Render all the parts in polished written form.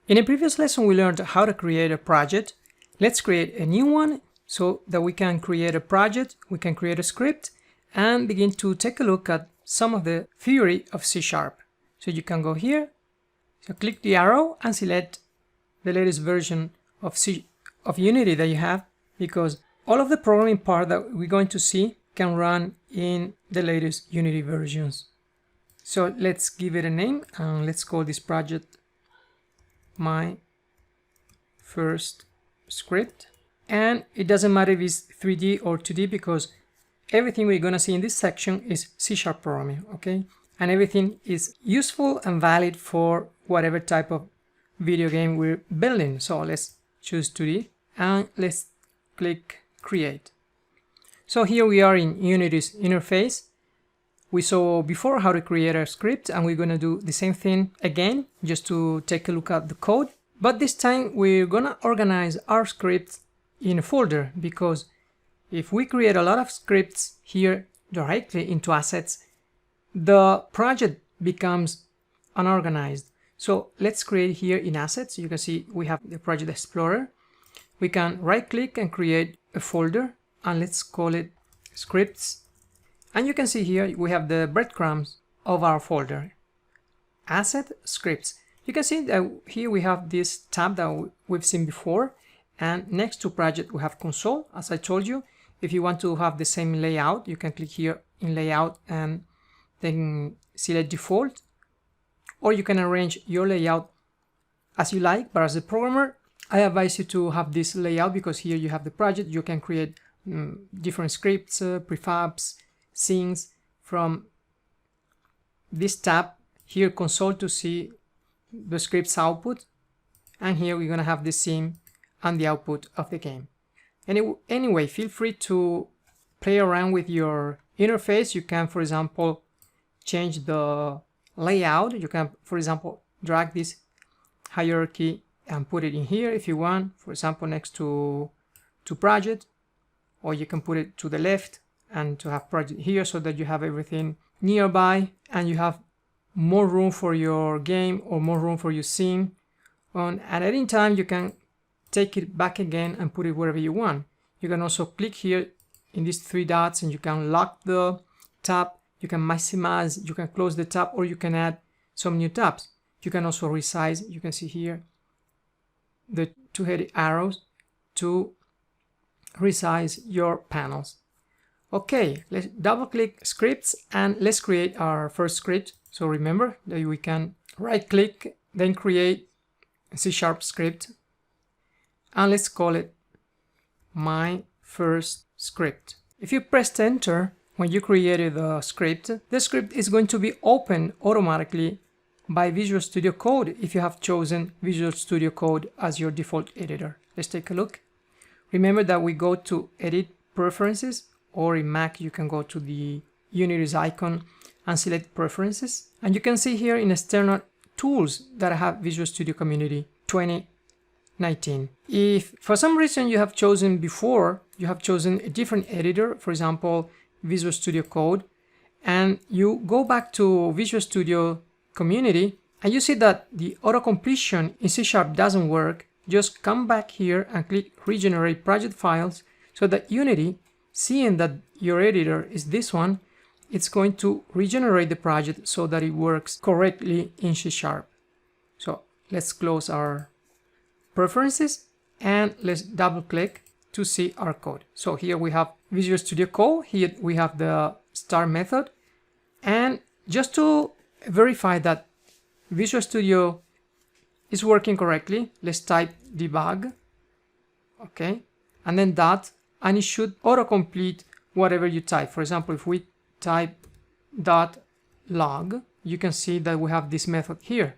In a previous lesson, we learned how to create a project. Let's create a new one so that we can create a project, we can create a script, and begin to take a look at some of the theory of C#. So you can go here, so click the arrow and select the latest version of Unity that you have, because all of the programming part that we're going to see can run in the latest Unity versions. So let's give it a name and let's call this project my first script. And it doesn't matter if it's 3D or 2D, because everything we're gonna see in this section is C# programming, okay? And everything is useful and valid for whatever type of video game we're building. So let's choose 2D and let's click create. So here we are in Unity's interface. We saw before how to create a script, and we're going to do the same thing again just to take a look at the code. But this time we're going to organize our scripts in a folder, because if we create a lot of scripts here directly into assets, the project becomes unorganized. So let's create here in assets. You can see we have the project explorer. We can right click and create a folder, and let's call it scripts. And you can see here we have the breadcrumbs of our folder, asset scripts. You can see that here we have this tab that we've seen before, and next to project we have console. As I told you, if you want to have the same layout, you can click here in layout and then select default, or you can arrange your layout as you like. But as a programmer, I advise you to have this layout, because here you have the project. You can create different scripts, prefabs, scenes from this tab here, console, to see the script's output, and here we're gonna have the scene and the output of the game. Anyway, feel free to play around with your interface. You can, for example, change the layout. You can, for example, drag this hierarchy and put it in here if you want, for example, next to project, or you can put it to the left and to have project here, so that you have everything nearby and you have more room for your game or more room for your scene. And at any time you can take it back again and put it wherever you want. You can also click here in these three dots and you can lock the tab, you can maximize, you can close the tab, or you can add some new tabs. You can also resize. You can see here the two-headed arrows to resize your panels. Okay, let's double click scripts and let's create our first script. So remember that we can right click, then create a C# script, and let's call it my first script. If you pressed enter when you created the script is going to be opened automatically by Visual Studio Code if you have chosen Visual Studio Code as your default editor. Let's take a look. Remember that we go to edit preferences, or in Mac you can go to the Unity's icon and select preferences, and you can see here in external tools that I have Visual Studio Community 2019. If for some reason you have chosen before, you have chosen a different editor, for example Visual Studio Code, and you go back to Visual Studio Community and you see that the auto completion in C# doesn't work, just come back here and click regenerate project files, so that Unity, seeing that your editor is this one, it's going to regenerate the project so that it works correctly in C#. So let's close our preferences and let's double click to see our code. So here we have Visual Studio Code, here we have the start method, and just to verify that Visual Studio is working correctly, let's type debug, okay, and then dot, and it should autocomplete whatever you type. For example, if we type .log, you can see that we have this method here,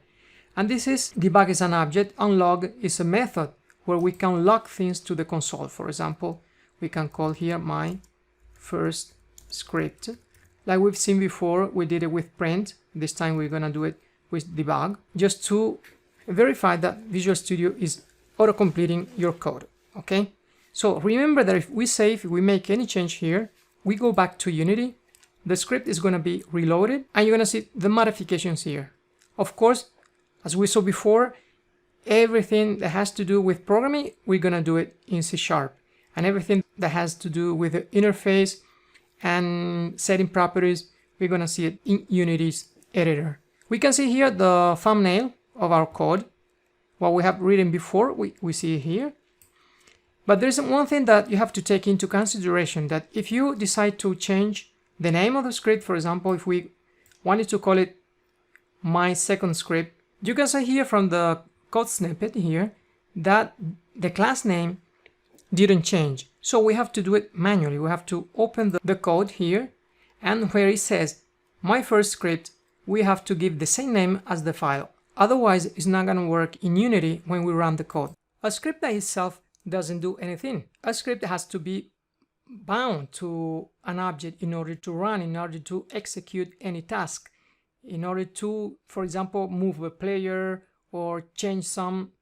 and this is debug is an object and log is a method where we can log things to the console. For example, we can call here my first script. Like we've seen before, we did it with print. This time we're gonna do it with debug, just to verify that Visual Studio is auto-completing your code, okay? So remember that if we save, if we make any change here, we go back to Unity, the script is going to be reloaded and you're going to see the modifications here. Of course, as we saw before, everything that has to do with programming, we're gonna do it in C#. And everything that has to do with the interface and setting properties, we're gonna see it in Unity's editor. We can see here the thumbnail of our code. What we have written before, we see it here. But there's one thing that you have to take into consideration, that if you decide to change the name of the script, for example, if we wanted to call it my second script, you can see here from the code snippet here that the class name didn't change. So we have to do it manually. We have to open the code here, and where it says my first script, we have to give the same name as the file. Otherwise, it's not going to work in Unity when we run the code. A script by itself doesn't do anything. A script has to be bound to an object in order to run, in order to execute any task, in order to, for example, move a player or change some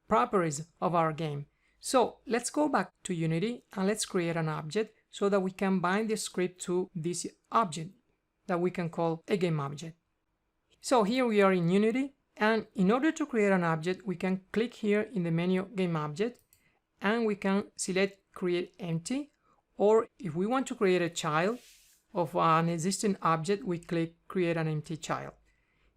properties of our game. So let's go back to Unity and let's create an object so that we can bind the script to this object that we can call a GameObject. So here we are in Unity, and in order to create an object, we can click here in the menu GameObject and we can select Create Empty, or if we want to create a child of an existing object, we click Create an Empty Child.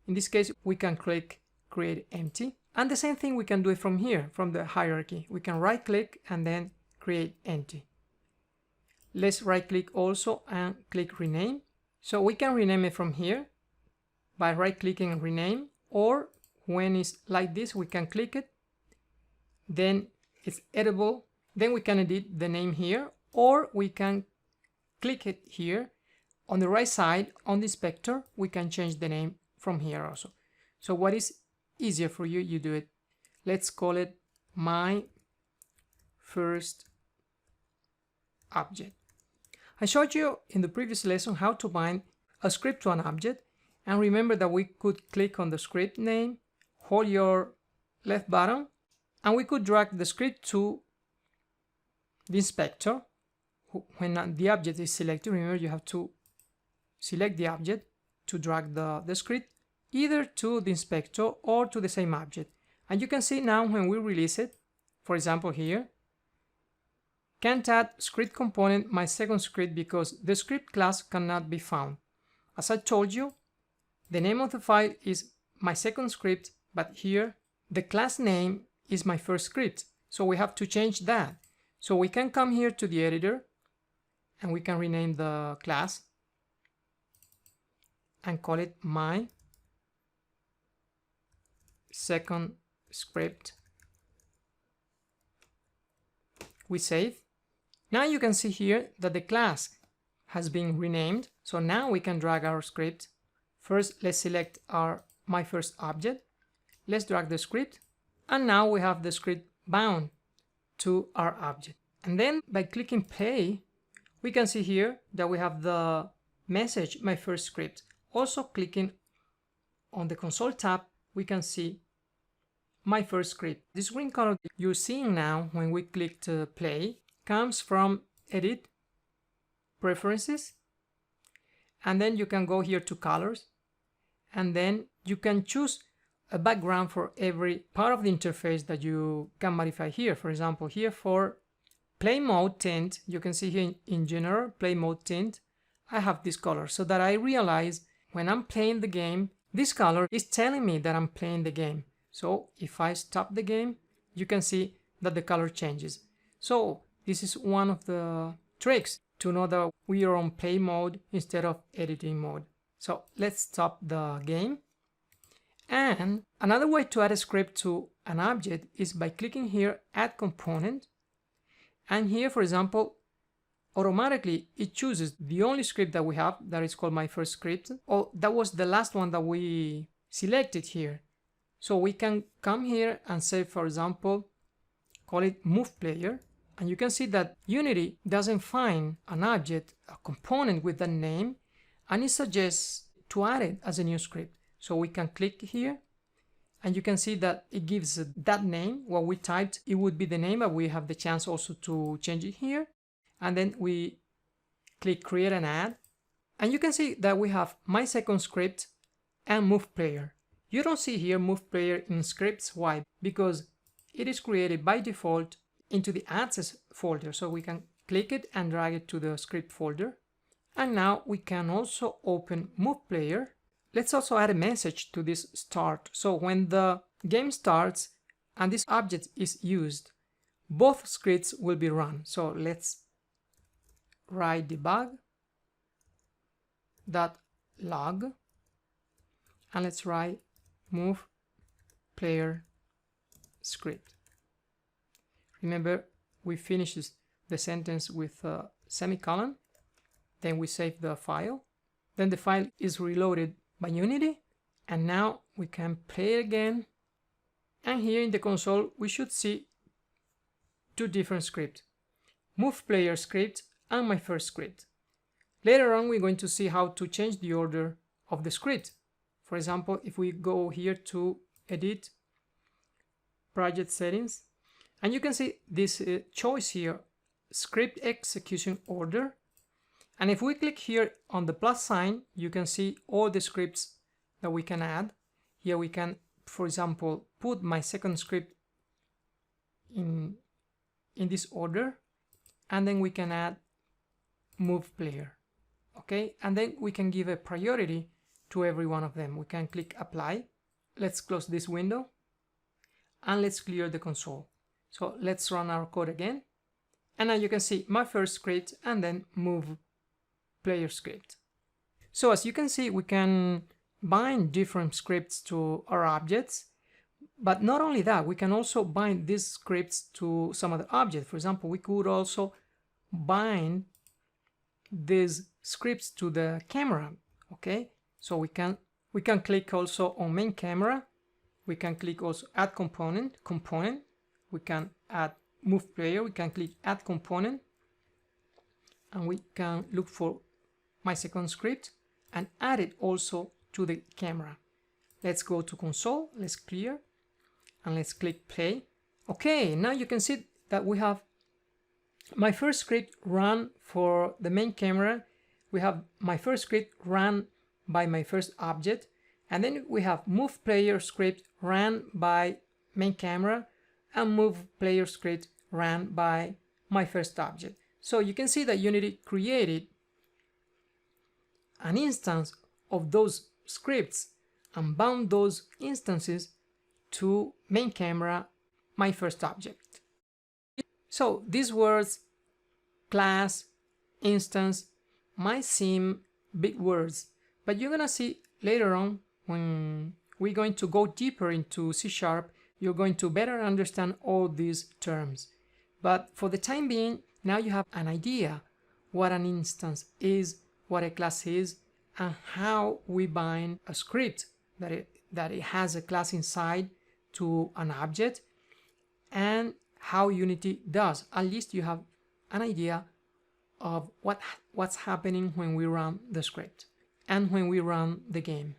In this case, we can click Create Empty. And the same thing we can do it from here, from the hierarchy. We can right click and then create empty. Let's right click also and click rename. So we can rename it from here by right clicking and rename, or when it's like this, we can click it, then it's editable, then we can edit the name here, or we can click it here. On the right side, on the inspector, we can change the name from here also. So what is easier for you, you do it. Let's call it my first object. I showed you in the previous lesson how to bind a script to an object, and remember that we could click on the script name, hold your left button, and we could drag the script to the inspector. When the object is selected, remember you have to select the object to drag the script either to the inspector or to the same object. And you can see now when we release it, for example here, can't add script component my second script because the script class cannot be found. As I told you, the name of the file is my second script, but here the class name is my first script. So we have to change that. So we can come here to the editor and we can rename the class and call it my second script. We save. Now you can see here that the class has been renamed. So now we can drag our script. First, let's select our my first object. Let's drag the script. And now we have the script bound to our object. And then by clicking play, we can see here that we have the message, my first script. Also clicking on the console tab, we can see my first script. This green color you're seeing now when we click to play comes from Edit, Preferences, and then you can go here to Colors, and then you can choose a background for every part of the interface that you can modify here. For example, here for Play Mode Tint, you can see here in General, Play Mode Tint, I have this color so that I realize when I'm playing the game, this color is telling me that I'm playing the game. So if I stop the game, you can see that the color changes. So this is one of the tricks to know that we are on play mode instead of editing mode. So let's stop the game. And another way to add a script to an object is by clicking here, Add Component. And here, for example, automatically it chooses the only script that we have, that is called my first script. Oh, that was the last one that we selected here. So we can come here and say, for example, call it Move Player. And you can see that Unity doesn't find an object, a component with that name, and it suggests to add it as a new script. So we can click here, and you can see that it gives that name. What we typed, it would be the name, but we have the chance also to change it here. And then we click Create and Add. And you can see that we have my second script and Move Player. You don't see here move player in scripts. Why? Because it is created by default into the access folder. So we can click it and drag it to the script folder. And now we can also open move player. Let's also add a message to this start. So when the game starts and this object is used, both scripts will be run. So let's write debug.log and let's write move player script. Remember, we finish the sentence with a semicolon, then we save the file, then the file is reloaded by Unity, and now we can play it again. And here in the console we should see two different scripts, move player script and my first script. Later on we're going to see how to change the order of the script. For example, if we go here to edit project settings, and you can see this choice here, script execution order, and if we click here on the plus sign, you can see all the scripts that we can add. Here we can, for example, put my second script in this order, and then we can add move player. Okay, and then we can give a priority to every one of them. We can click apply. Let's close this window and let's clear the console. So let's run our code again, and now you can see my first script and then move player script. So as you can see, we can bind different scripts to our objects, but not only that, we can also bind these scripts to some other object. For example, we could also bind these scripts to the camera. Okay, so we can click also on main camera. We can click also add component. We can add move player. We can click add component, and we can look for my second script and add it also to the camera. Let's go to console, let's clear, and let's click play. Okay, now you can see that we have my first script run for the main camera. We have my first script run by my first object, and then we have move player script ran by main camera and move player script ran by my first object. So you can see that Unity created an instance of those scripts and bound those instances to main camera, my first object. So these words, class, instance, might seem big words, but you're gonna see later on when we're going to go deeper into C#, you're going to better understand all these terms. But for the time being, now you have an idea what an instance is, what a class is, and how we bind a script that it has a class inside to an object, and how Unity does. At least you have an idea of what's happening when we run the script and when we run the game.